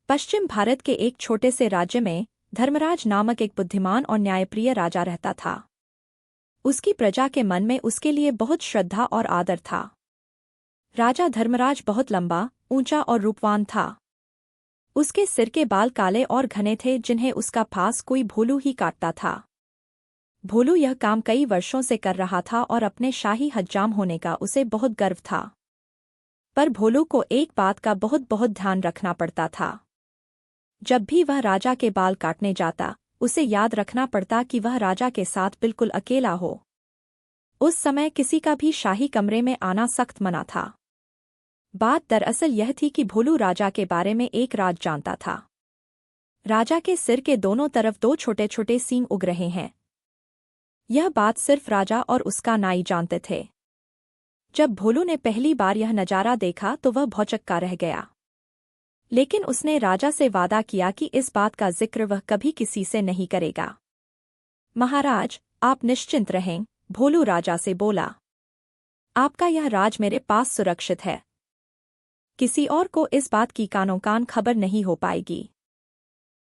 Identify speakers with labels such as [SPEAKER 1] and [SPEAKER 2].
[SPEAKER 1] पश्चिम भारत के एक छोटे से राज्य में धर्मराज नामक एक बुद्धिमान और न्यायप्रिय राजा रहता था। उसकी प्रजा के मन में उसके लिए बहुत श्रद्धा और आदर था। राजा धर्मराज बहुत लंबा, ऊंचा और रूपवान था। उसके सिर के बाल काले और घने थे, जिन्हें उसका पास कोई भोलू ही काटता था। भोलू यह काम कई वर्षों से कर रहा था और अपने शाही हज्जाम होने का उसे बहुत गर्व था। पर भोलू को एक बात का बहुत बहुत ध्यान रखना पड़ता था। जब भी वह राजा के बाल काटने जाता, उसे याद रखना पड़ता कि वह राजा के साथ बिल्कुल अकेला हो। उस समय किसी का भी शाही कमरे में आना सख्त मना था। बात दरअसल यह थी कि भोलू राजा के बारे में एक राज जानता था। राजा के सिर के दोनों तरफ दो छोटे छोटे सींग उग रहे हैं। यह बात सिर्फ राजा और उसका नाई जानते थे। जब भोलू ने पहली बार यह नजारा देखा तो वह भौचक्का रह गया। लेकिन उसने राजा से वादा किया कि इस बात का जिक्र वह कभी किसी से नहीं करेगा। महाराज, आप निश्चिंत रहें, भोलू राजा से बोला। आपका यह राज मेरे पास सुरक्षित है। किसी और को इस बात की कानों कान खबर नहीं हो पाएगी।